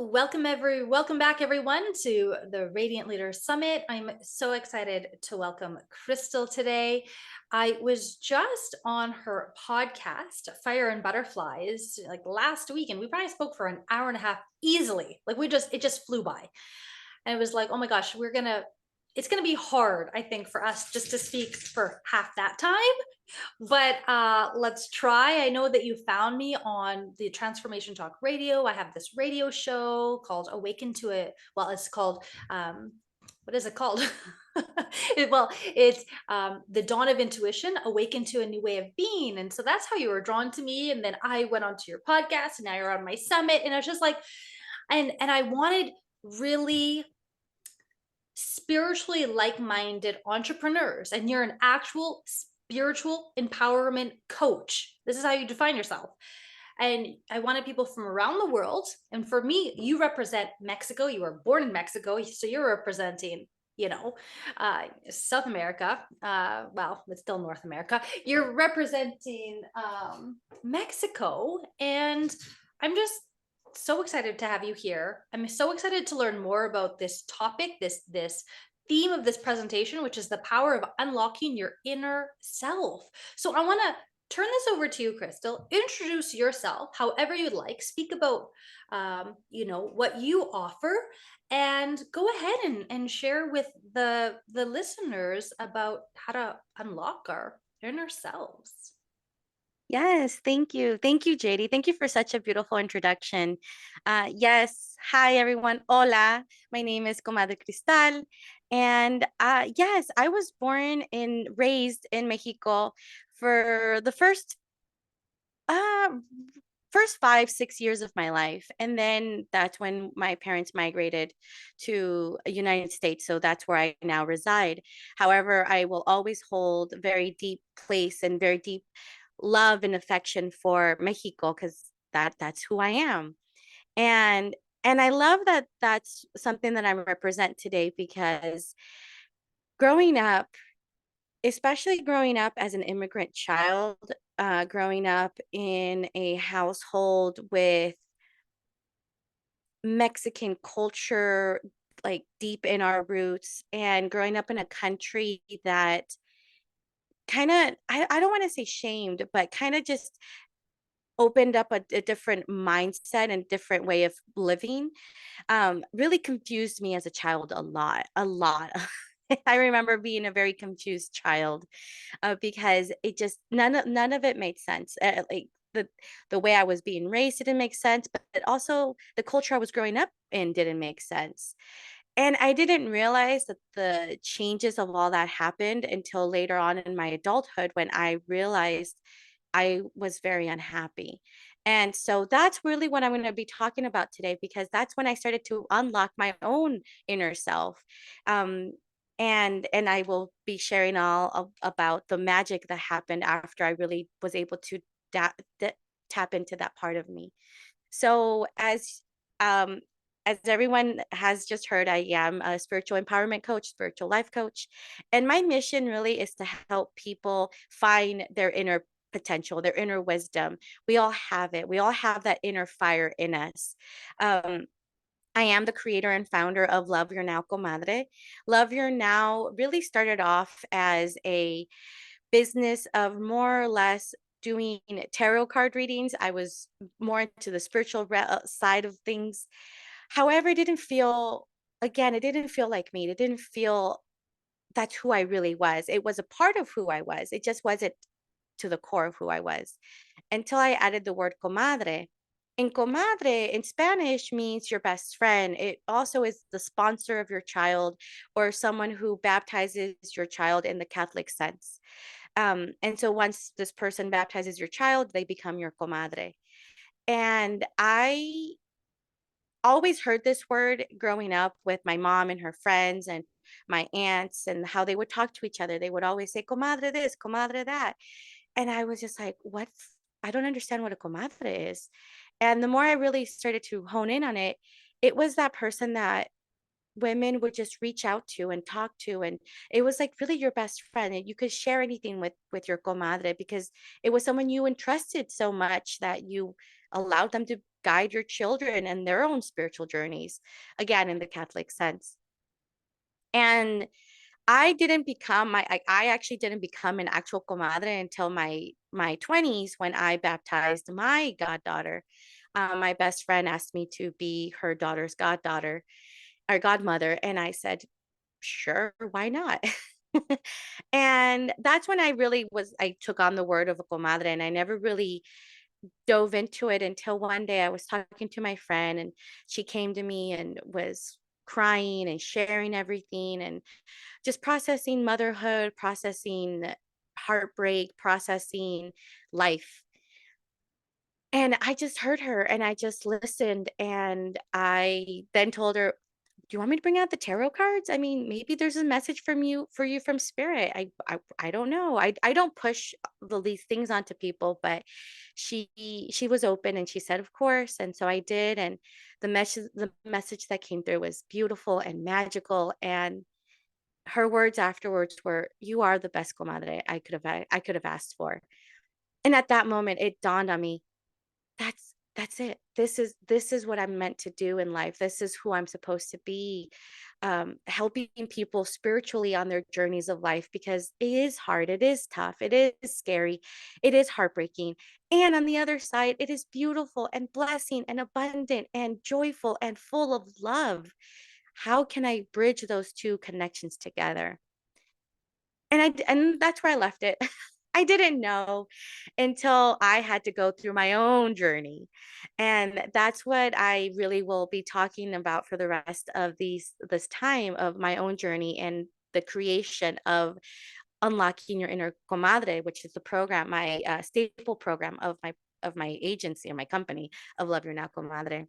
Welcome back everyone to the Radiant Leaders Summit. I'm so excited to welcome Cristal today. I was just on her podcast, Fire and Butterflies, like last week, and we probably spoke for an hour and a half easily. It just flew by. And it was like, oh my gosh, it's gonna be hard, I think, for us just to speak for half that time. But let's try. I know that you found me on the Transformation Talk Radio. I have this radio show called Awaken to It. Well, it's called, what is it called? It's The Dawn of Intuition, Awaken to a New Way of Being. And so that's how you were drawn to me. And then I went onto your podcast and now you're on my summit. And I was just like, and I wanted really spiritually like-minded entrepreneurs, and you're an actual spiritual empowerment coach. This is how you define yourself. And I wanted people from around the world. And for me, you represent Mexico. You were born in Mexico, so you're representing, South America. Well, it's still North America. You're representing Mexico, and I'm just so excited to have you here. I'm so excited to learn more about this topic, this theme of this presentation, which is the power of unlocking your inner self. So I want to turn this over to you, Cristal. Introduce yourself however you'd like. Speak about what you offer, and go ahead and share with the listeners about how to unlock our inner selves. Yes, thank you. Thank you, JD. Thank you for such a beautiful introduction. Yes, hi everyone. Hola, my name is Comadre Cristal. And yes, I was born and raised in Mexico for the uh, first 5, 6 years of my life. And then that's when my parents migrated to the United States. So that's where I now reside. However, I will always hold very deep place and very deep love and affection for Mexico because that's who I am. And and I love that that's something that I represent today because growing up, especially growing up as an immigrant child, growing up in a household with Mexican culture, like deep in our roots, and growing up in a country that kind of, I don't want to say shamed, but kind of just opened up a different mindset and different way of living, really confused me as a child a lot. I remember being a very confused child because it just none of it made sense. Like the way I was being raised didn't make sense, but also the culture I was growing up in didn't make sense. And I didn't realize that the changes of all that happened until later on in my adulthood when I realized I was very unhappy. And so that's really what I'm going to be talking about today because that's when I started to unlock my own inner self. Um, and I will be sharing about the magic that happened after I really was able to da- da- tap into that part of me. So um as everyone has just heard, I am a spiritual empowerment coach, spiritual life coach, and my mission really is to help people find their inner potential, their inner wisdom. We all have it. We all have that inner fire in us. Um, I am the creator and founder of Love Your Now Comadre. Love Your Now really started off as a business of more or less doing tarot card readings. I was more into the spiritual side of things. However, it didn't feel like me. It didn't feel that's who I really was. It was a part of who I was. It just wasn't to the core of who I was until I added the word comadre. And comadre in Spanish means your best friend. It also is the sponsor of your child or someone who baptizes your child in the Catholic sense. And so once this person baptizes your child, they become your comadre. And I always heard this word growing up with my mom and her friends and my aunts and how they would talk to each other. They would always say, comadre this, comadre that. And I was just like, what? I don't understand what a comadre is. And the more I really started to hone in on it, it was that person that women would just reach out to and talk to, and it was like really your best friend, and you could share anything with your comadre because it was someone you entrusted so much that you allowed them to guide your children and their own spiritual journeys, again, in the Catholic sense. And I actually didn't become an actual comadre until my 20s, when I baptized my goddaughter. My best friend asked me to be her daughter's goddaughter or godmother, and I said, "Sure, why not?" And that's when I took on the word of a comadre, and I never really dove into it until one day I was talking to my friend, and she came to me and was crying and sharing everything and just processing motherhood, processing heartbreak, processing life. And I just heard her and I just listened. And I then told her, "Do you want me to bring out the tarot cards? I mean, maybe there's a message for you from spirit. I don't know. I don't push these things onto people, but she was open and she said, of course. And so I did. And the message that came through was beautiful and magical. And her words afterwards were, "You are the best comadre I could have asked for." And at that moment, it dawned on me, that's it. This is what I'm meant to do in life. This is who I'm supposed to be, helping people spiritually on their journeys of life, because it is hard, it is tough, it is scary, it is heartbreaking. And on the other side, it is beautiful and blessing and abundant and joyful and full of love. How can I bridge those two connections together? And that's where I left it. I didn't know until I had to go through my own journey. And that's what I really will be talking about for the rest of this time of my own journey and the creation of Unlocking Your Inner Comadre, which is the program, my staple program of my agency or my company of Love Your Now Comadre.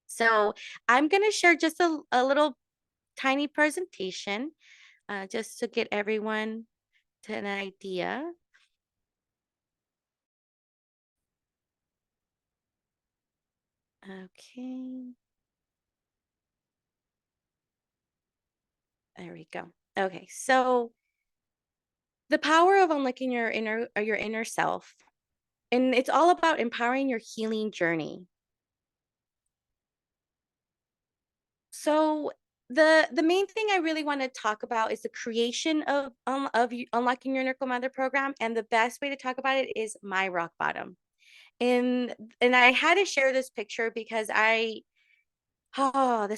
So I'm going to share just a little tiny presentation, just to get everyone to an idea. Okay, there we go. Okay, so the power of unlocking your inner self, and it's all about empowering your healing journey. So the main thing I really want to talk about is the creation of unlocking your inner commander program, and the best way to talk about it is my rock bottom. And I had to share this picture because this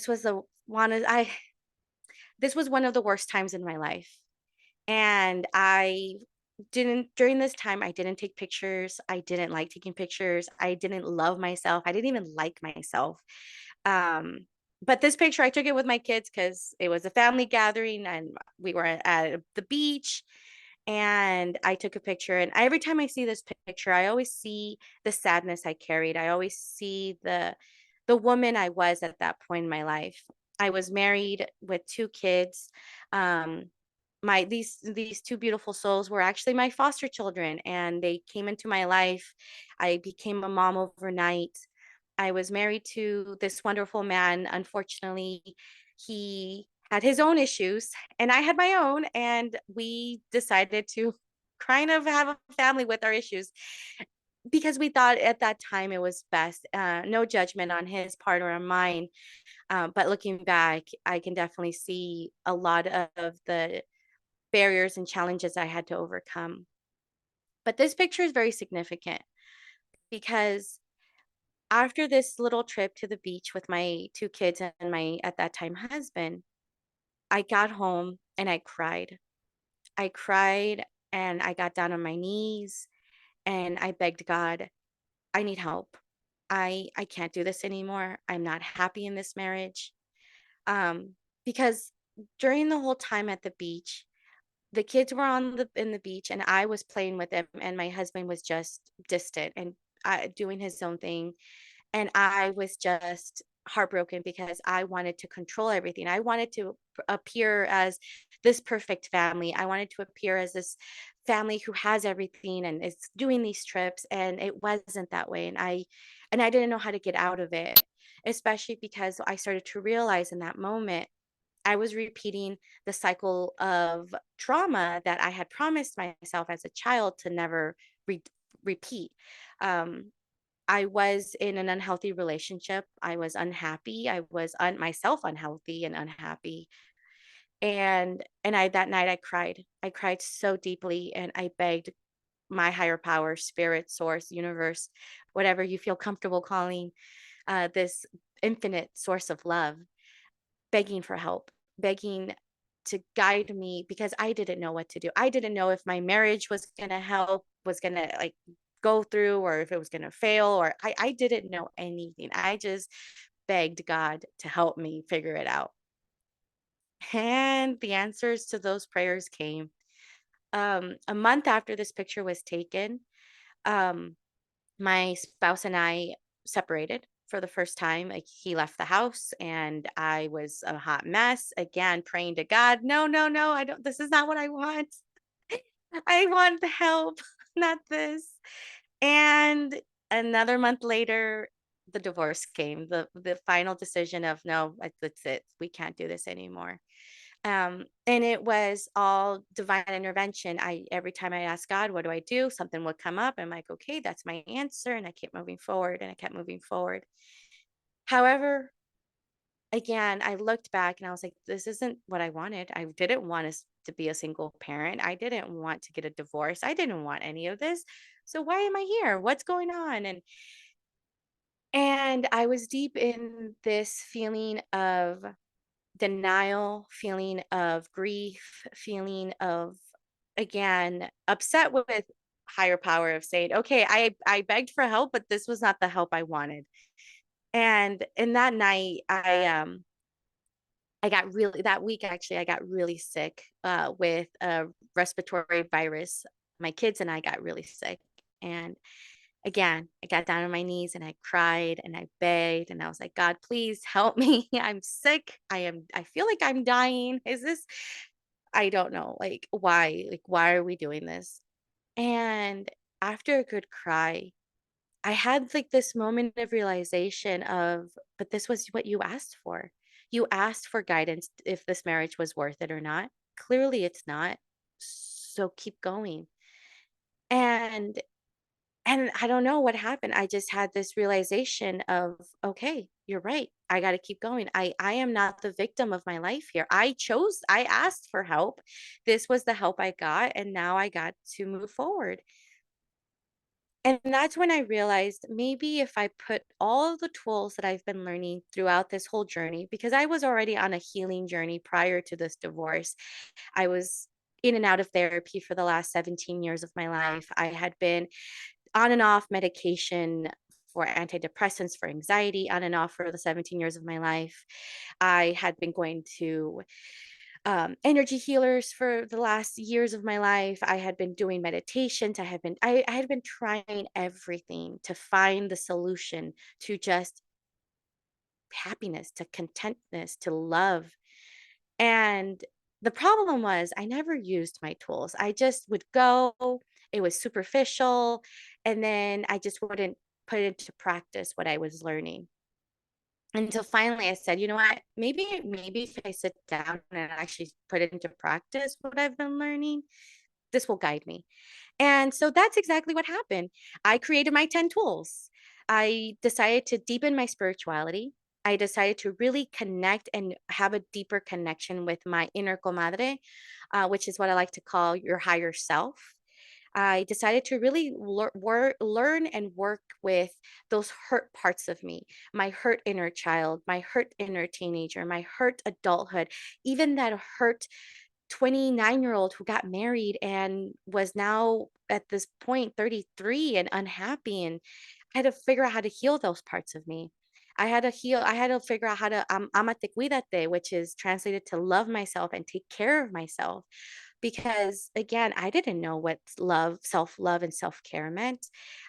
was the one I this was one of the worst times in my life. And I didn't during this time, I didn't take pictures. I didn't like taking pictures. I didn't love myself. I didn't even like myself. Um, but this picture, I took it with my kids because it was a family gathering and we were at the beach. And I took a picture. And every time I see this picture, I always see the sadness I carried. I always see the woman I was at that point in my life. I was married with two kids. Um, these two beautiful souls were actually my foster children, and they came into my life. I became a mom overnight. I was married to this wonderful man. Unfortunately, he had his own issues and I had my own, and we decided to kind of have a family with our issues because we thought at that time it was best. No judgment on his part or on mine, but looking back, I can definitely see a lot of the barriers and challenges I had to overcome. But this picture is very significant because after this little trip to the beach with my two kids and my, at that time, husband, I got home and I cried. I cried and I got down on my knees and I begged God, I need help. I can't do this anymore. I'm not happy in this marriage. Um, because during the whole time at the beach, the kids were on the in the beach and I was playing with them, and my husband was just distant and doing his own thing. And I was just heartbroken because I wanted to control everything. I wanted to appear as this perfect family. I wanted to appear as this family who has everything and is doing these trips, and it wasn't that way. And I didn't know how to get out of it, especially because I started to realize in that moment I was repeating the cycle of trauma that I had promised myself as a child to never re- repeat. Um, I was in an unhealthy relationship. I was unhappy. I was myself unhealthy and unhappy. And I that night I cried. I cried so deeply and I begged my higher power, spirit, source, universe, whatever you feel comfortable calling this infinite source of love, begging for help, begging to guide me because I didn't know what to do. I didn't know if my marriage was going to help, was going to like go through, or if it was going to fail, or I didn't know anything. I just begged God to help me figure it out. And the answers to those prayers came. A month after this picture was taken, um, my spouse and I separated for the first time. Like he left the house and I was a hot mess. Again, praying to God, no, no, no, I don't, this is not what I want. I want the help, not this. And another month later, the divorce came, the final decision of no, that's it. We can't do this anymore. And it was all divine intervention. I every time I asked God, what do I do? Something would come up. I'm like, okay, that's my answer. And I kept moving forward and I kept moving forward. However, again, I looked back and I was like, this isn't what I wanted. I didn't want us to be a single parent. I didn't want to get a divorce. I didn't want any of this. So why am I here? What's going on? And I was deep in this feeling of denial, feeling of grief, feeling of, again, upset with higher power of saying, okay, I begged for help, but this was not the help I wanted. And in that night, I got really that week actually I got really sick with a respiratory virus. My kids and I got really sick. And again, I got down on my knees and I cried and I begged and I was like, God, please help me. I'm sick. I feel like I'm dying. Is this, I don't know, like why? Like, why are we doing this? And after a good cry, I had like this moment of realization of, but this was what you asked for. You asked for guidance if this marriage was worth it or not. Clearly it's not. So keep going. And and I don't know what happened. I just had this realization of, okay, you're right. I got to keep going. I am not the victim of my life here. I asked for help. This was the help I got and now I got to move forward. And that's when I realized maybe if I put all of the tools that I've been learning throughout this whole journey, because I was already on a healing journey prior to this divorce. I was in and out of therapy for the last 17 years of my life. I had been on and off medication for antidepressants for anxiety, on and off for the 17 years of my life. I had been going to energy healers for the last years of my life. I had been doing meditations. I had been trying everything to find the solution to just happiness, to contentness, to love. And the problem was I never used my tools. I just would go, it was superficial, and then I just wouldn't put into practice what I was learning. Until finally I said, you know what, maybe if I sit down and actually put it into practice what I've been learning, this will guide me. And so that's exactly what happened. I created my 10 tools. I decided to deepen my spirituality. I decided to really connect and have a deeper connection with my inner comadre, which is what I like to call your higher self. I decided to really learn and work with those hurt parts of me, my hurt inner child, my hurt inner teenager, my hurt adulthood, even that hurt 29-year-old who got married and was now at this point 33 and unhappy. And I had to figure out how to heal those parts of me. I had to figure out how to amate cuídate, which is translated to love myself and take care of myself. Because again, I didn't know what love, self-love and self-care meant.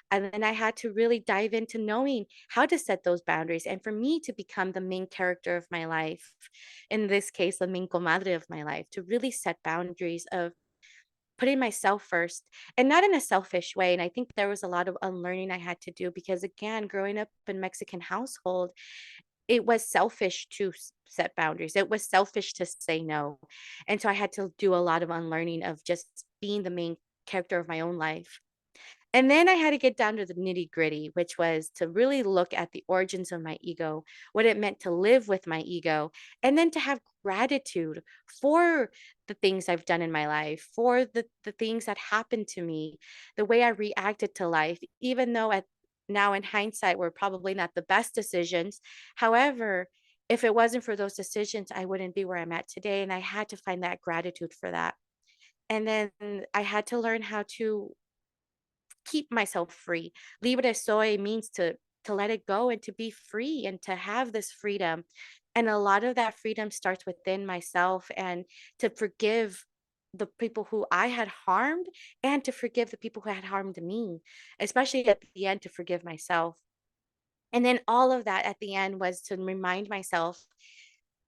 And then I had to really dive into knowing how to set those boundaries and for me to become the main character of my life. In this case, the main comadre of my life, to really set boundaries of putting myself first and not in a selfish way. And I think there was a lot of unlearning I had to do because again, growing up in Mexican household, it was selfish to set boundaries. It was selfish to say no. And so I had to do a lot of unlearning of just being the main character of my own life. And then I had to get down to the nitty gritty, which was to really look at the origins of my ego, what it meant to live with my ego, and then to have gratitude for the things I've done in my life, for the things that happened to me, the way I reacted to life, even though at now in hindsight were probably not the best decisions. However, if it wasn't for those decisions, I wouldn't be where I'm at today. And I had to find that gratitude for that. And then I had to learn how to keep myself free. Libre soy means to let it go and to be free and to have this freedom. And a lot of that freedom starts within myself and to forgive the people who I had harmed and to forgive the people who had harmed me, especially at the end to forgive myself. And then all of that at the end was to remind myself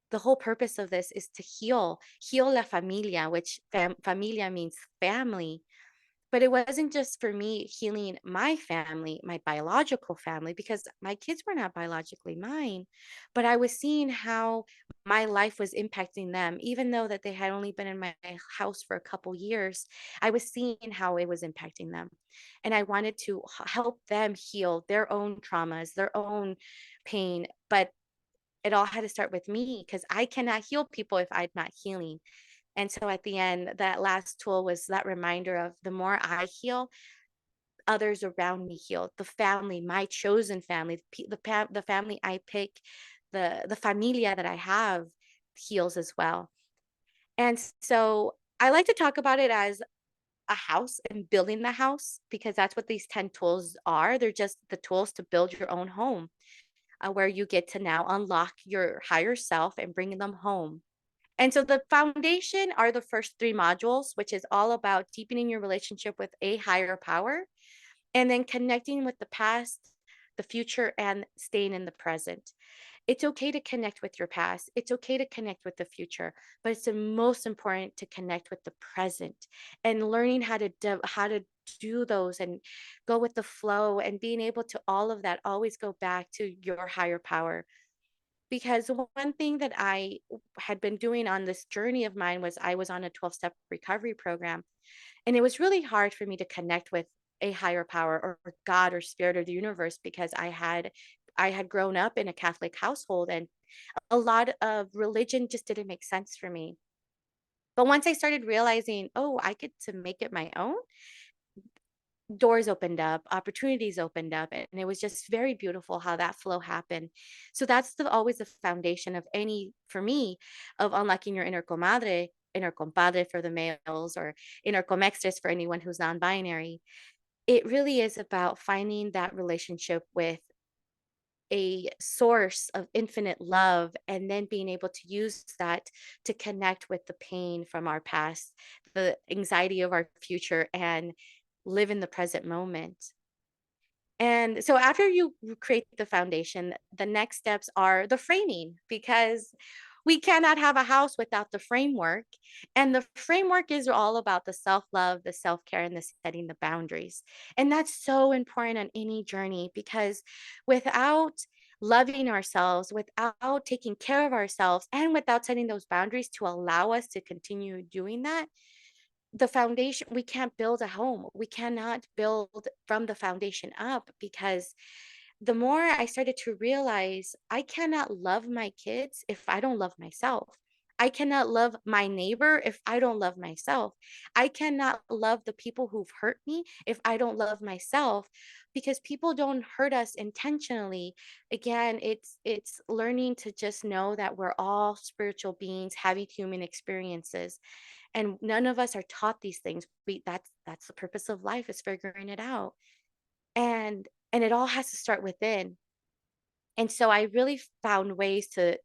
the whole purpose of this is to heal la familia, which familia means family, but it wasn't just for me healing my family, my biological family, because my kids were not biologically mine, but I was seeing how my life was impacting them, even though that they had only been in my house for a couple years. I was seeing how it was impacting them. And I wanted to help them heal their own traumas, their own pain. But it all had to start with me because I cannot heal people if I'm not healing. And so at the end, that last tool was that reminder of the more I heal, others around me heal. The family, my chosen family, the family I pick, the familia that I have heals as well. And so I like to talk about it as a house and building the house because that's what these 10 tools are. They're just the tools to build your own home, where you get to now unlock your higher self and bring them home. And so the foundation are the first 3 modules, which is all about deepening your relationship with a higher power and then connecting with the past, the future, and staying in the present. It's okay to connect with your past. It's okay to connect with the future, but it's the most important to connect with the present and learning how to do those and go with the flow and being able to all of that always go back to your higher power. Because one thing that I had been doing on this journey of mine was I was on a 12-step recovery program. And it was really hard for me to connect with a higher power or God or spirit or the universe because I had grown up in a Catholic household and a lot of religion just didn't make sense for me. But once I started realizing, oh, I get to make it my own, doors opened up, opportunities opened up, and it was just very beautiful how that flow happened. So that's always the foundation of any, for me, of unlocking your inner comadre, inner compadre for the males, or inner comextres for anyone who's non-binary. It really is about finding that relationship with a source of infinite love and then being able to use that to connect with the pain from our past, the anxiety of our future, and live in the present moment. And so after you create the foundation, the next steps are the framing because we cannot have a house without the framework. And the framework is all about the self love, the self care, and the setting the boundaries. And that's so important on any journey because without loving ourselves, without taking care of ourselves, and without setting those boundaries to allow us to continue doing that, the foundation, we can't build a home. We cannot build from the foundation up because the more I started to realize I cannot love my kids if I don't love myself. I cannot love my neighbor if I don't love myself. I cannot love the people who've hurt me if I don't love myself because people don't hurt us intentionally. Again, it's learning to just know that we're all spiritual beings having human experiences and none of us are taught these things. That's the purpose of life is figuring it out. And it all has to start within. And so I really found ways to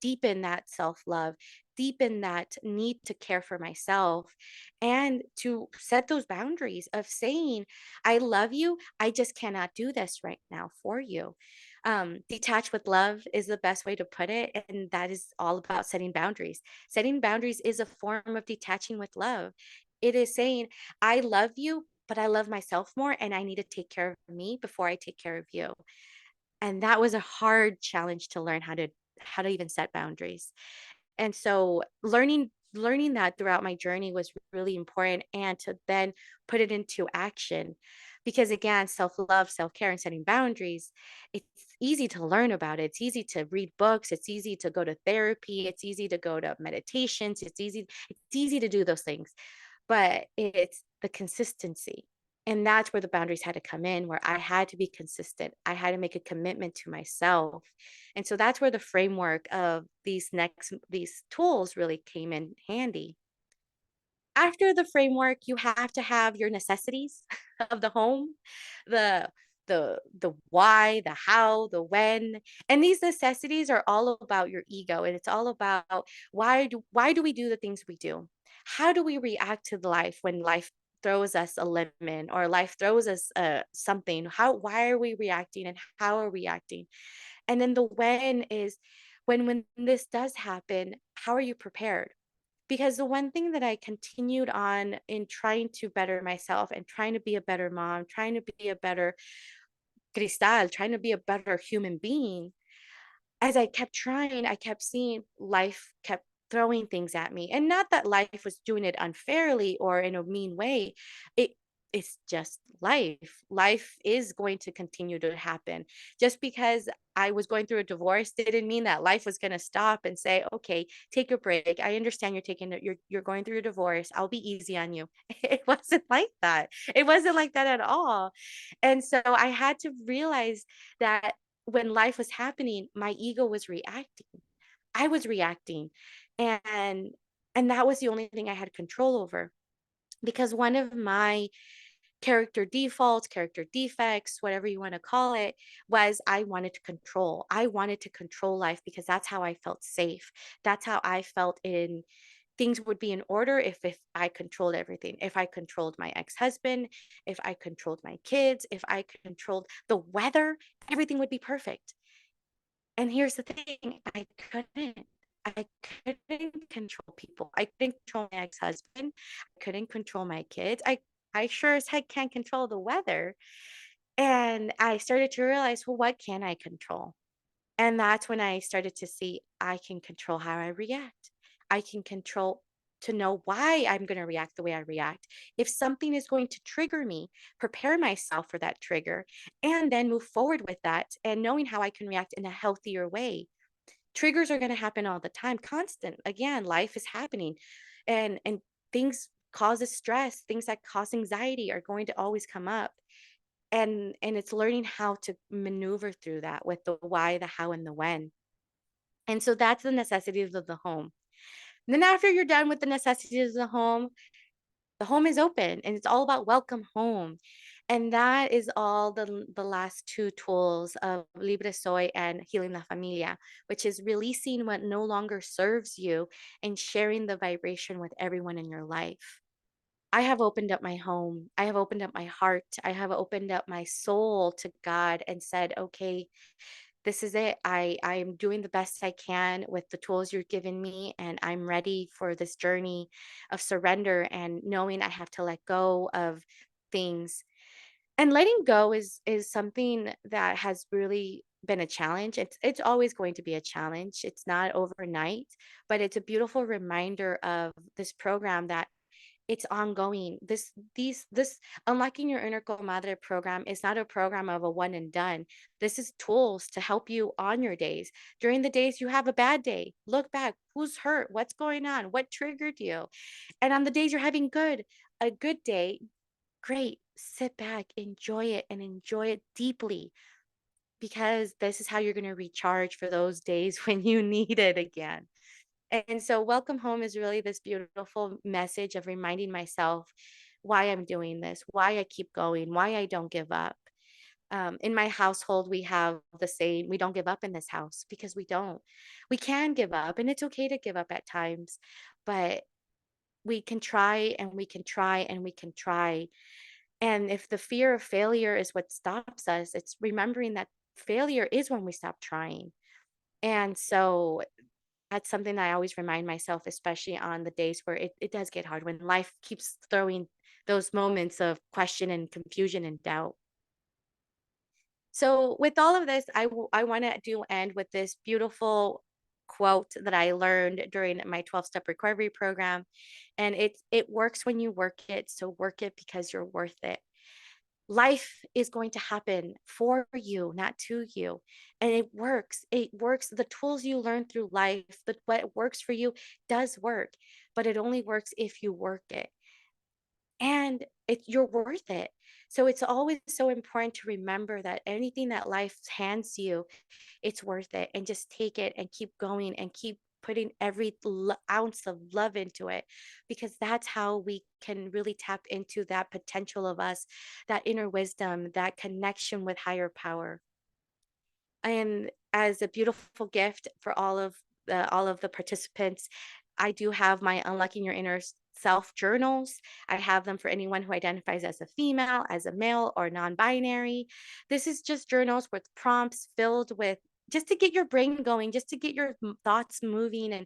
deepen that self-love, deepen that need to care for myself, and to set those boundaries of saying, I love you. I just cannot do this right now for you. Detach with love is the best way to put it. And that is all about setting boundaries. Setting boundaries is a form of detaching with love. It is saying, I love you, but I love myself more, and I need to take care of me before I take care of you. And that was a hard challenge to learn how to even set boundaries. And so learning that throughout my journey was really important and to then put it into action. Because again, self-love, self-care, and setting boundaries, it's easy to learn about it. It's easy to read books. It's easy to go to therapy. It's easy to go to meditations. It's easy to do those things. But it's the consistency. And that's where the boundaries had to come in, where I had to be consistent. I had to make a commitment to myself. And so that's where the framework of these tools really came in handy. After the framework, you have to have your necessities of the home, the the why, the how, the when. And these necessities are all about your ego, and it's all about why do we do the things we do? How do we react to the life when life throws us a lemon or life throws us something? How why are we reacting and how are we reacting? And then the when is when this does happen, how are you prepared? Because the one thing that I continued on in trying to better myself and trying to be a better mom, trying to be a better Cristal, trying to be a better human being, as I kept trying, I kept seeing life kept throwing things at me. And not that life was doing it unfairly or in a mean way. It it's just life. Life is going to continue to happen. Just because I was going through a divorce didn't mean that life was going to stop and say, "Okay, take a break. I understand you're going through a divorce. I'll be easy on you." It wasn't like that. It wasn't like that at all. And so I had to realize that when life was happening, my ego was reacting. I was reacting. And and that was the only thing I had control over. Because one of my character defaults, character defects, whatever you want to call it, was I wanted to control. I wanted to control life because that's how I felt safe. That's how I felt in things would be in order if I controlled everything. If I controlled my ex-husband, if I controlled my kids, if I controlled the weather, everything would be perfect. And here's the thing, I couldn't. I couldn't control people. I couldn't control my ex-husband. I couldn't control my kids. I sure as heck can't control the weather. And I started to realize, well, what can I control? And that's when I started to see I can control how I react. I can control to know why I'm going to react the way I react. If something is going to trigger me, prepare myself for that trigger and then move forward with that and knowing how I can react in a healthier way. Triggers are going to happen all the time, constant. Again, life is happening and things causes stress, things that cause anxiety are going to always come up. And it's learning how to maneuver through that with the why, the how, and the when. And so that's the necessities of the home. And then after you're done with the necessities of the home is open and it's all about welcome home. And that is all the last two tools of Libre Soy and Healing la Familia, which is releasing what no longer serves you and sharing the vibration with everyone in your life. I have opened up my home. I have opened up my heart. I have opened up my soul to God and said, okay, this is it. I am doing the best I can with the tools you're giving me, and I'm ready for this journey of surrender and knowing I have to let go of things. And letting go is something that has really been a challenge. It's always going to be a challenge. It's not overnight, but it's a beautiful reminder of this program that it's ongoing. This Unlocking Your Inner Comadre program is not a program of a one and done. This is tools to help you on your days. During the days you have a bad day, look back. Who's hurt? What's going on? What triggered you? And on the days you're having a good day, great. Sit back, enjoy it, and enjoy it deeply because this is how you're going to recharge for those days when you need it again. And so, welcome home is really this beautiful message of reminding myself why I'm doing this, why I keep going, why I don't give up. In my household, we have the saying, we don't give up in this house because we don't. We can give up, and it's okay to give up at times, but we can try and we can try and we can try. And if the fear of failure is what stops us, it's remembering that failure is when we stop trying. And so that's something that I always remind myself, especially on the days where it does get hard, when life keeps throwing those moments of question and confusion and doubt. So, with all of this, I want to do end with this beautiful quote that I learned during my 12-step recovery program. And it works when you work it. So, work it because you're worth it. Life is going to happen for you, not to you. And it works. It works. The tools you learn through life, what works for you does work, but it only works if you work it. And you're worth it. So it's always so important to remember that anything that life hands you, it's worth it. And just take it and keep going and keep putting every ounce of love into it, because that's how we can really tap into that potential of us, that inner wisdom, that connection with higher power. And as a beautiful gift for all of the participants, I do have my Unlocking Your Inner Self journals. I have them for anyone who identifies as a female, as a male, or non-binary. This is just journals with prompts filled with, just to get your brain going, just to get your thoughts moving. And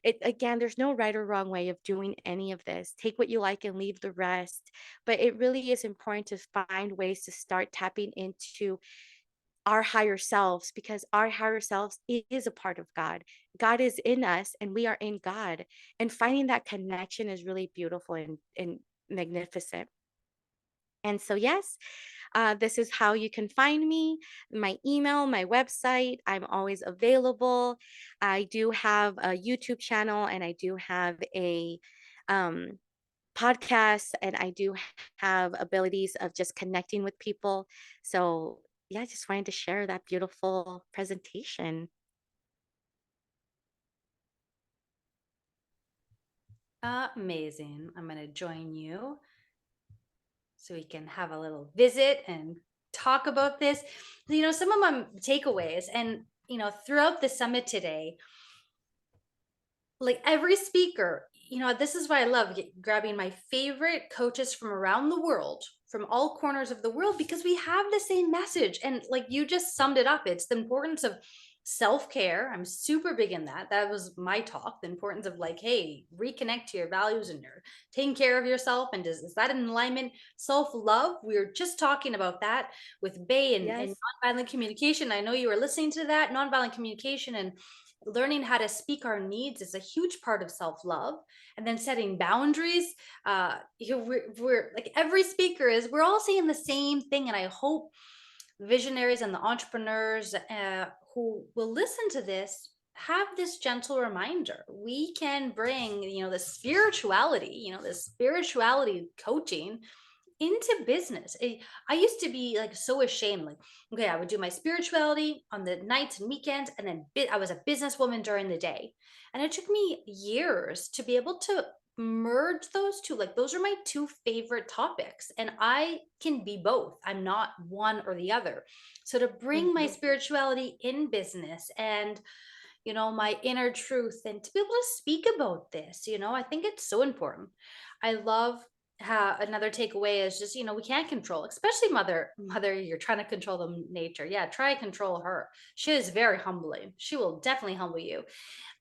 it, again, there's no right or wrong way of doing any of this. Take what you like and leave the rest. But it really is important to find ways to start tapping into our higher selves, because our higher selves is a part of God. God is in us and we are in God. And finding that connection is really beautiful and magnificent. And so, yes, this is how you can find me, my email, my website. I'm always available. I do have a YouTube channel, and I do have a um, podcast, and I do have abilities of just connecting with people. So, yeah, I just wanted to share that beautiful presentation. Amazing. I'm going to join you so we can have a little visit and talk about this. Some of my takeaways, and throughout the summit today, like every speaker, this is why I love grabbing my favorite coaches from around the world, from all corners of the world, because we have the same message. And like you just summed it up, it's the importance of self-care. I'm super big in that. That was my talk, the importance of like, hey, reconnect to your values, and you're taking care of yourself. And is that in alignment? Self-love. We were just talking about that with Bay and Yes, nonviolent communication. I know you were listening to that nonviolent communication, and learning how to speak our needs is a huge part of self-love. And then setting boundaries. We're like every speaker is, we're all saying the same thing. And I hope visionaries and the entrepreneurs who will listen to this have this gentle reminder. We can bring the spirituality, the spirituality coaching into business. I used to be like so ashamed. Like, okay, I would do my spirituality on the nights and weekends, and then I was a businesswoman during the day. And it took me years to be able to merge those two. Like, those are my two favorite topics, and I can be both. I'm not one or the other. So to bring my mhm, spirituality in business, and my inner truth, and to be able to speak about this, I think it's so important. I love how another takeaway is just, we can't control, especially mother, you're trying to control the nature. Yeah, try to control her. She is very humbling. She will definitely humble you.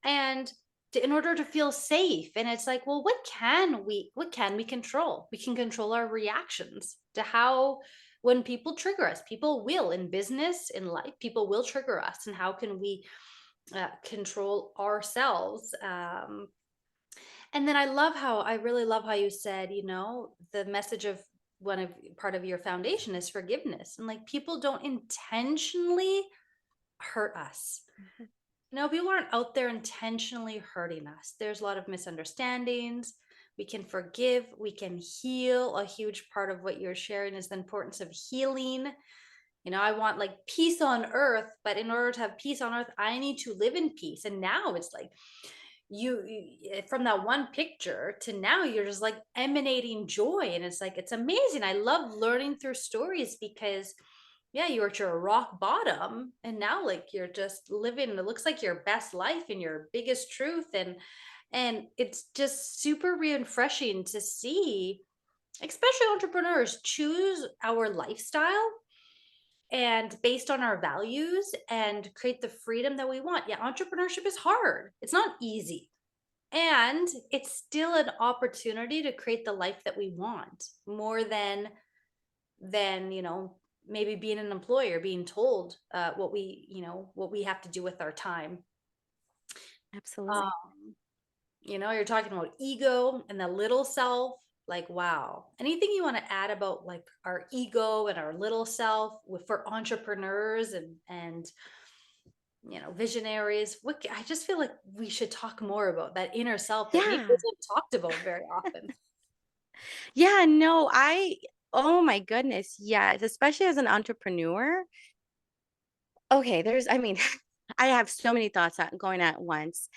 And in order to feel safe. And it's like, well, what can we control? We can control our reactions to how, when people trigger us, people will, in business, in life, people will trigger us. And how can we control ourselves? And then I really love how you said, the message of one of part of your foundation is forgiveness. And like, people don't intentionally hurt us. mhm. People aren't out there intentionally hurting us. There's a lot of misunderstandings. We can forgive, we can heal. A huge part of what you're sharing is the importance of healing. I want like peace on earth, but in order to have peace on earth, I need to live in peace. And now it's like from that one picture to now, you're just like emanating joy. And it's like, it's amazing. I love learning through stories, because yeah, you were at your rock bottom, and now like you're just living, it looks like your best life and your biggest truth. And it's just super refreshing to see, especially entrepreneurs, choose our lifestyle and based on our values, and create the freedom that we want. Yeah, entrepreneurship is hard. It's not easy. And it's still an opportunity to create the life that we want, more than maybe being an employer, being told what we have to do with our time. Absolutely. Um, you're talking about ego and the little self. Like, wow. Anything you want to add about like our ego and our little self for entrepreneurs and visionaries? I just feel like we should talk more about that inner self that maybe Yeah. isn't talked about very often. Yeah, no, oh my goodness, yes, especially as an entrepreneur. Okay, I mean, I have so many thoughts going at once.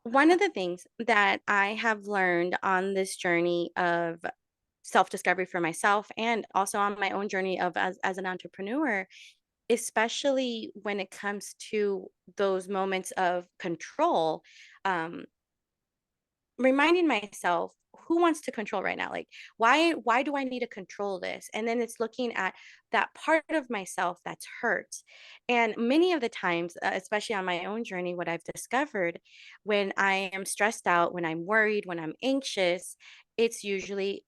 One of the things that I have learned on this journey of self-discovery for myself and also on my own journey of as an entrepreneur, especially when it comes to those moments of control, um, reminding myself who wants to control right now, like why do I need to control this, and then it's looking at that part of myself that's hurt. And many of the times, especially on my own journey, what I've discovered, when I am stressed out, when I'm worried, when I'm anxious, it's usually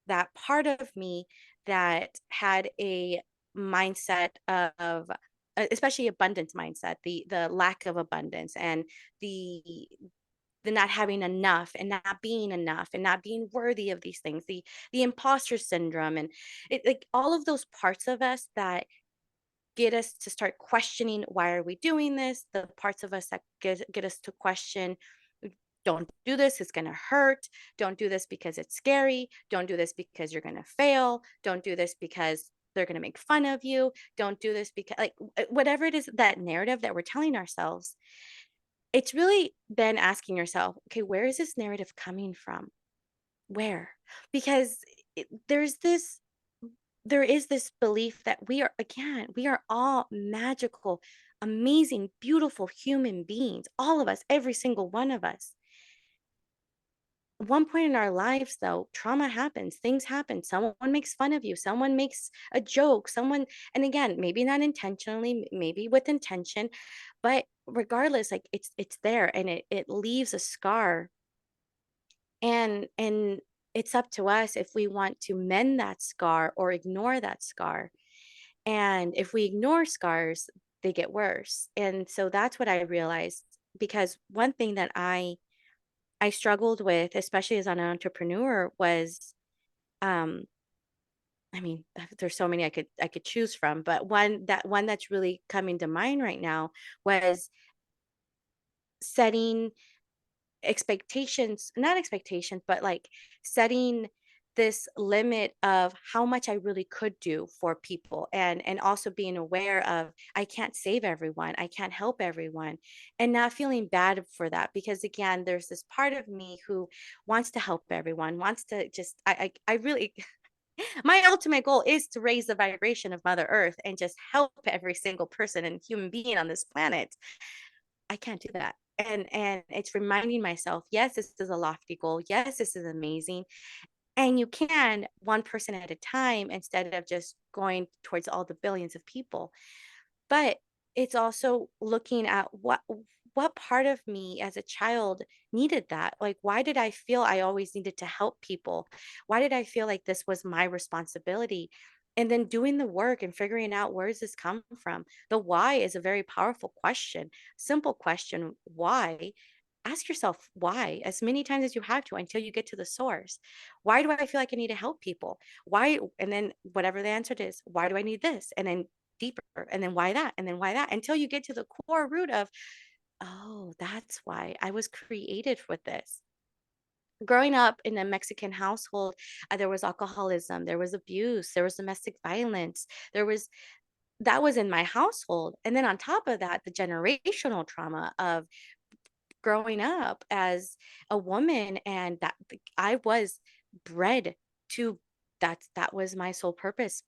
that part of me that had a mindset of especially abundance mindset, the lack of abundance, and the the not having enough and not being enough and not being worthy of these things, the imposter syndrome, and it, like all of those parts of us that get us to start questioning, why are we doing this, the parts of us that get us to question, don't do this, it's going to hurt, don't do this because it's scary, don't do this because you're going to fail, don't do this because they're going to make fun of you, don't do this because, like, whatever it is, that narrative that we're telling ourselves, it's really then asking yourself, okay, where is this narrative coming from? Where? Because there is this belief that we are all magical, amazing, beautiful human beings, all of us, every single one of us. One point in our lives, though, trauma happens, things happen. Someone makes fun of you, someone makes a joke, and again, maybe not intentionally, maybe with intention, but regardless, like it's there and it leaves a scar. And it's up to us if we want to mend that scar or ignore that scar. And if we ignore scars, they get worse. And so that's what I realized, because one thing that I struggled with, especially as an entrepreneur, was um I mean, there's so many I could choose from, but one that's really coming to mind right now was setting expectations, not expectations, but like setting this limit of how much I really could do for people, and also being aware of I can't save everyone, I can't help everyone, and not feeling bad for that, because again, there's this part of me who wants to help everyone, wants to just I really my ultimate goal is to raise the vibration of Mother Earth and just help every single person and human being on this planet. I can't do that. And it's reminding myself, yes, this is a lofty goal. Yes, this is amazing. And you can one person at a time instead of just going towards all the billions of people. But it's also looking at what part of me as a child needed that. Like, why did I feel I always needed to help people? Why did I feel like this was my responsibility? And then doing the work and figuring out, where does this come from? The why is a very powerful question. Simple question, why? Ask yourself why as many times as you have to until you get to the source. Why do I feel like I need to help people? Why? And then whatever the answer is, why do I need this? And then deeper, and then why that? And then why that? Until you get to the core root of, oh, that's why I was created with this. Growing up in a Mexican household, there was alcoholism, there was abuse, there was domestic violence, there was that was in my household. And then on top of that, the generational trauma of growing up as a woman, and that I was bred to, that was my sole purpose.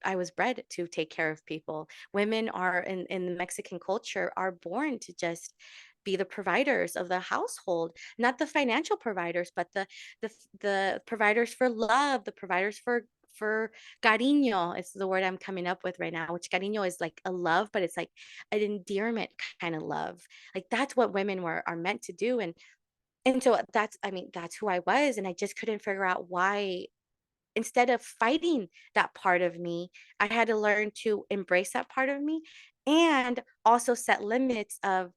I was bred to take care of people. Women are in the Mexican culture are born to just be the providers of the household, not the financial providers, but the providers for love, the providers for cariño. It's the word I'm coming up with right now, which cariño is like a love, but it's like an endearment kind of love. Like that's what women are meant to do. And so that's, I mean, that's who I was, and I just couldn't figure out why. Instead of fighting that part of me, I had to learn to embrace that part of me and also set limits of,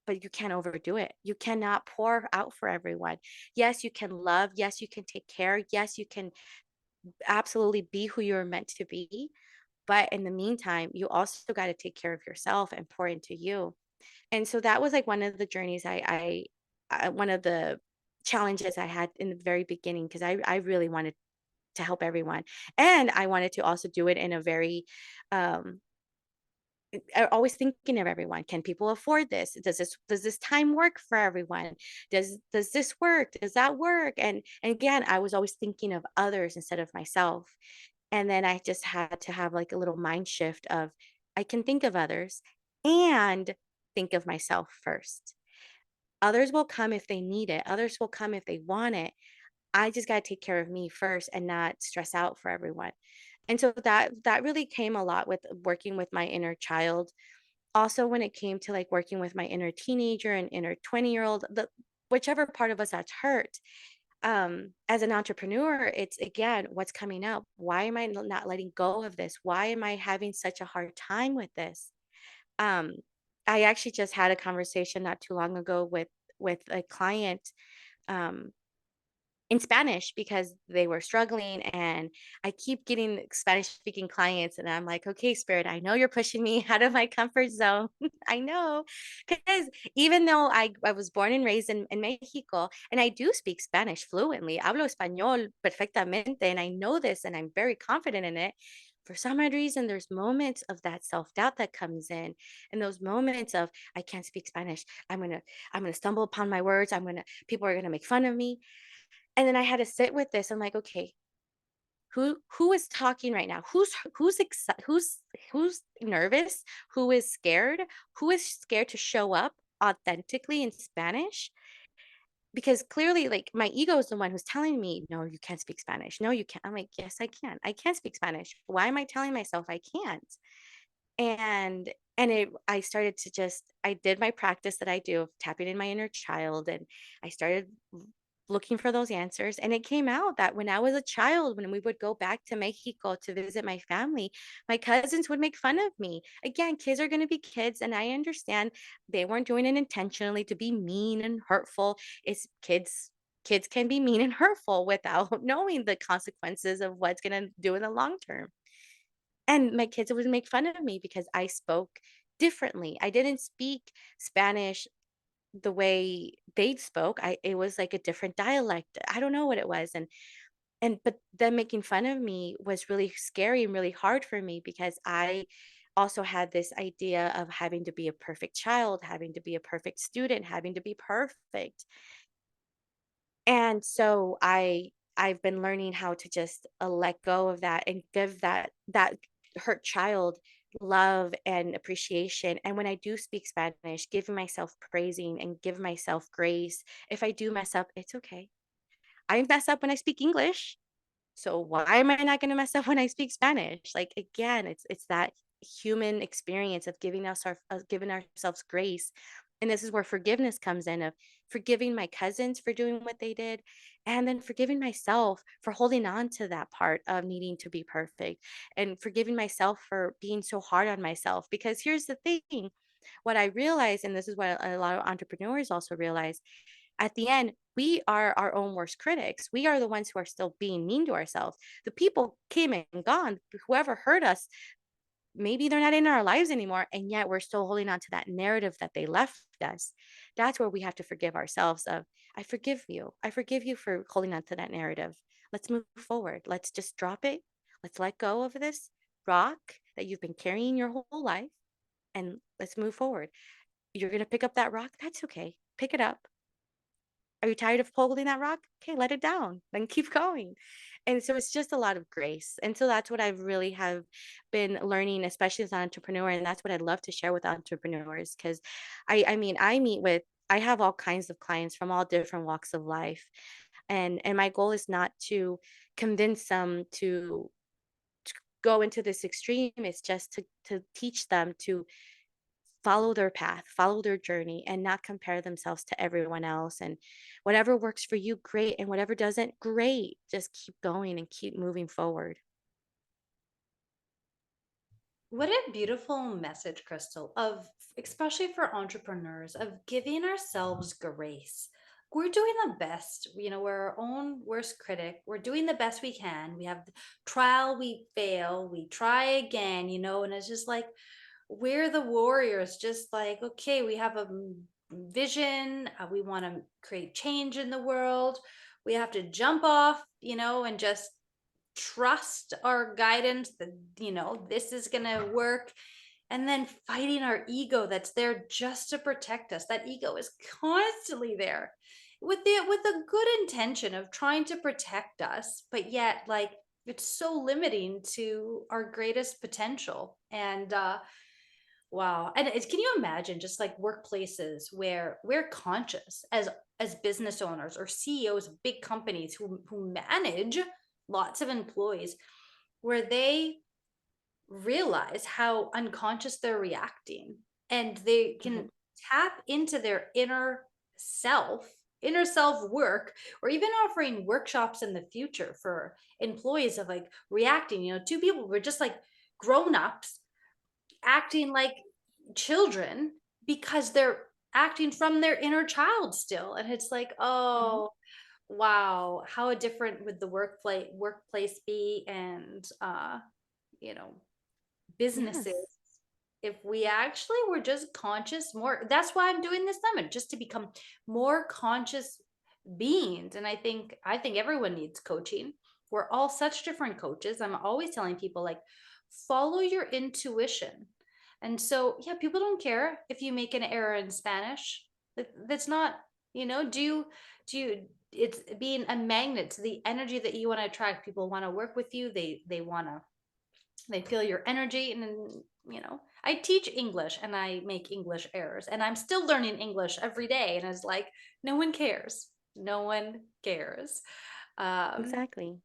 but you can't overdo it. You cannot pour out for everyone. Yes, you can love. Yes, you can take care. Yes, you can absolutely be who you're meant to be. But in the meantime, you also got to take care of yourself and pour into you. And so that was like one of the journeys one of the challenges I had in the very beginning because I really wanted to help everyone. And I wanted to also do it in a very um always thinking of everyone. Can people afford this? Does this time work for everyone? Does this work? Does that work? And again, I was always thinking of others instead of myself. And then I just had to have like a little mind shift of I can think of others and think of myself first. Others will come if they need it. Others will come if they want it. I just got to take care of me first and not stress out for everyone. And so that really came a lot with working with my inner child. Also when it came to like working with my inner teenager and inner 20-year-old, the whichever part of us that's hurt, as an entrepreneur, it's again what's coming up. Why am I not letting go of this? Why am I having such a hard time with this? um I actually just had a conversation not too long ago with a client, um in Spanish because they were struggling, and I keep getting Spanish speaking clients, and I'm like, "Okay, spirit, I know you're pushing me out of my comfort zone." I know, because even though I was born and raised in Mexico, and I do speak Spanish fluently, hablo español perfectamente, and I know this, and I'm very confident in it. For some odd reason, there's moments of that self-doubt that comes in, and those moments of I can't speak Spanish. I'm gonna stumble upon my words. People are gonna make fun of me, and then I had to sit with this. I'm like, okay, who is talking right now? Who's nervous? Who is scared? Who is scared to show up authentically in Spanish? Because clearly, like my ego is the one who's telling me, no, you can't speak Spanish. No, you can't. I'm like, yes, I can. I can speak Spanish. Why am I telling myself I can't? And I started to just I did my practice that I do of tapping in my inner child, and I started looking for those answers, and it came out that when I was a child, when we would go back to Mexico to visit my family, my cousins would make fun of me. Again, kids are going to be kids, and I understand they weren't doing it intentionally to be mean and hurtful. It's kids can be mean and hurtful without knowing the consequences of what's going to do in the long term. And my kids would make fun of me because I spoke differently. I didn't speak Spanish the way they spoke. It was like a different dialect. I don't know what it was. And but them making fun of me was really scary and really hard for me because I also had this idea of having to be a perfect child, having to be a perfect student, having to be perfect. And so I've been learning how to just let go of that and give that hurt child love and appreciation. And when I do speak Spanish, giving myself praising and give myself grace. If I do mess up, it's okay. I mess up when I speak English. So why am I not going to mess up when I speak Spanish? Like again, it's that human experience of giving ourselves grace. And this is where forgiveness comes in of forgiving my cousins for doing what they did, and then forgiving myself for holding on to that part of needing to be perfect, and forgiving myself for being so hard on myself. Because here's the thing, what I realize, and this is what a lot of entrepreneurs also realize, at the end, we are our own worst critics. We are the ones who are still being mean to ourselves. The people came and gone. Whoever hurt us, maybe they're not in our lives anymore. And yet we're still holding on to that narrative that they left us. That's where we have to forgive ourselves of, I forgive you. I forgive you for holding on to that narrative. Let's move forward. Let's just drop it. Let's let go of this rock that you've been carrying your whole life, and let's move forward. You're going to pick up that rock. That's okay. Pick it up. Are you tired of holding that rock? Okay, let it down, then keep going. And so it's just a lot of grace. And so that's what I really have been learning, especially as an entrepreneur. And that's what I'd love to share with entrepreneurs. Because I mean, I have all kinds of clients from all different walks of life. And my goal is not to convince them to go into this extreme. It's just to teach them to follow their path, follow their journey, and not compare themselves to everyone else. And whatever works for you, great. And whatever doesn't, great. Just keep going and keep moving forward. What a beautiful message, Crystal, of especially for entrepreneurs, of giving ourselves grace. We're doing the best, we're our own worst critic. We're doing the best we can. We have the trial, we fail, we try again, and it's just like we're the warriors, just like, okay, we have a vision, we want to create change in the world. We have to jump off, and just trust our guidance that this is going to work, and then fighting our ego that's there just to protect us. That ego is constantly there with a good intention of trying to protect us, but yet like it's so limiting to our greatest potential. And wow. And can you imagine just like workplaces where we're conscious as business owners or CEOs of big companies who manage lots of employees, where they realize how unconscious they're reacting, and they can Mhm. tap into their self inner self work, or even offering workshops in the future for employees of like reacting, two people were just like grown-ups acting like children because they're acting from their inner child still. And it's like, Mhm. oh, wow, how different would the workplace be, and you know businesses, Yes. if we actually were just conscious more. That's why I'm doing this summit, just to become more conscious beings. And I think everyone needs coaching. We're all such different coaches. I'm always telling people like follow your intuition. And so yeah, people don't care if you make an error in Spanish. That's not, do you it's being a magnet to the energy that you want to attract. People want to work with you. They feel your energy. And then, I teach English and I make English errors, and I'm still learning English every day. And it's like, no one cares. No one cares. Um, Exactly.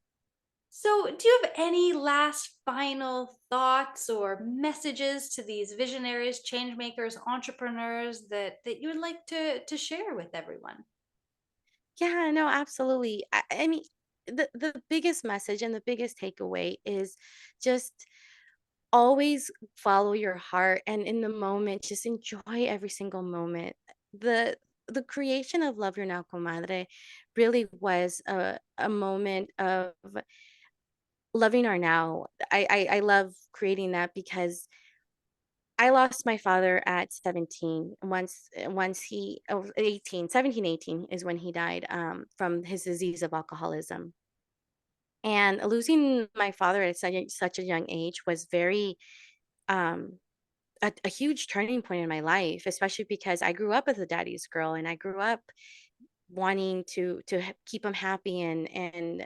so, do you have any last final thoughts or messages to these visionaries, change makers, entrepreneurs that you would like to share with everyone? Yeah, no, absolutely. I mean, the biggest message and the biggest takeaway is just always follow your heart, and in the moment, just enjoy every single moment. The creation of Love Your Now Comadre really was a moment of loving our now. I love creating that because I lost my father at 17. Once he 18, 17, 18 is when he died from his disease of alcoholism. And losing my father at such a young age was very um a huge turning point in my life, especially because I grew up as a daddy's girl, and I grew up wanting to keep him happy, and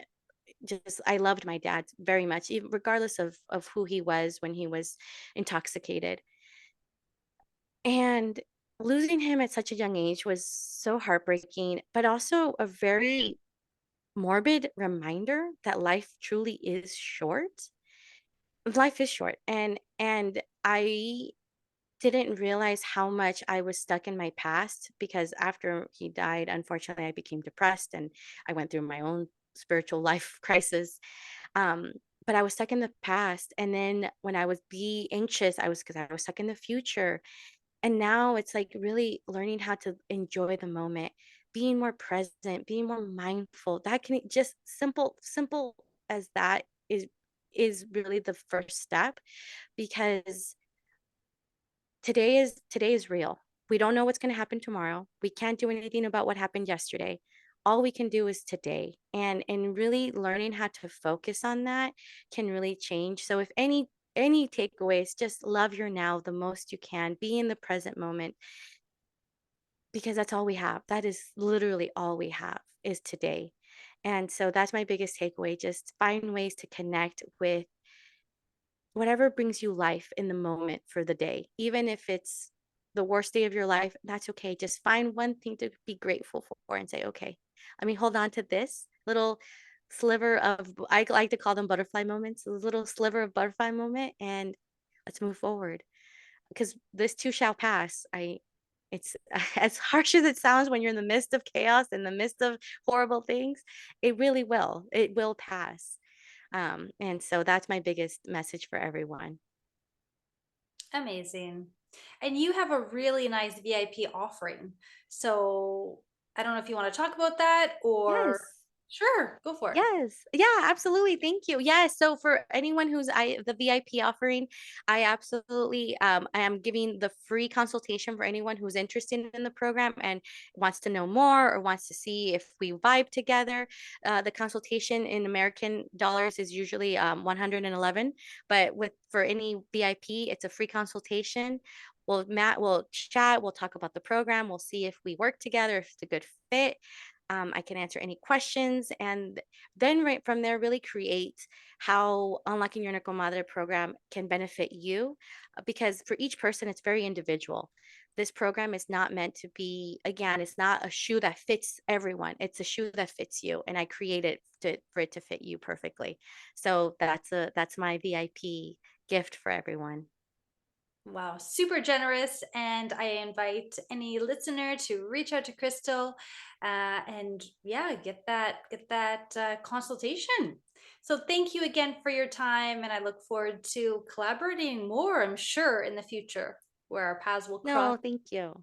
just I loved my dad very much, even regardless of who he was when he was intoxicated. And losing him at such a young age was so heartbreaking, but also a very morbid reminder that life truly is short. Life is short, and I didn't realize how much I was stuck in my past, because after he died, unfortunately, I became depressed and I went through my own spiritual life crisis. Um, but I was stuck in the past. And then when I would be anxious, I was because I was stuck in the future. And now it's like really learning how to enjoy the moment, being more present, being more mindful. That can just simple as that is really the first step, because today is real. We don't know what's going to happen tomorrow. We can't do anything about what happened yesterday. All we can do is today. And really learning how to focus on that can really change. So if any takeaways, just love your now the most you can. Be in the present moment, because that's all we have. That is literally all we have is today. And so that's my biggest takeaway. Just find ways to connect with whatever brings you life in the moment for the day. Even if it's the worst day of your life, that's okay. Just find one thing to be grateful for and say, okay, let me hold on to this little sliver of, I like to call them butterfly moments, a little sliver of butterfly moment, and let's move forward, because this too shall pass. It's as harsh as it sounds when you're in the midst of chaos, in the midst of horrible things, it really will. It will pass. And so that's my biggest message for everyone. Amazing. And you have a really nice VIP offering. So I don't know if you want to talk about that or Yes. sure, go for it. Yes. Yeah, absolutely. Thank you. Yes. So for anyone who's the VIP offering, I absolutely I am giving the free consultation for anyone who's interested in the program and wants to know more or wants to see if we vibe together. The consultation in American dollars is usually 111, but with for any VIP, it's a free consultation. Matt will chat, we'll talk about the program, we'll see if we work together, if it's a good fit. I can answer any questions, and then right from there really create how unlocking your nickel madre program can benefit you, because for each person it's very individual. This program is not meant to be, again, it's not a shoe that fits everyone, it's a shoe that fits you, and I created for it to fit you perfectly. So that's my VIP gift for everyone. Wow, super generous. And I invite any listener to reach out to Crystal and yeah, get that consultation. So thank you again for your time, and I look forward to collaborating more, I'm sure, in the future where our paths will cross. No, thank you.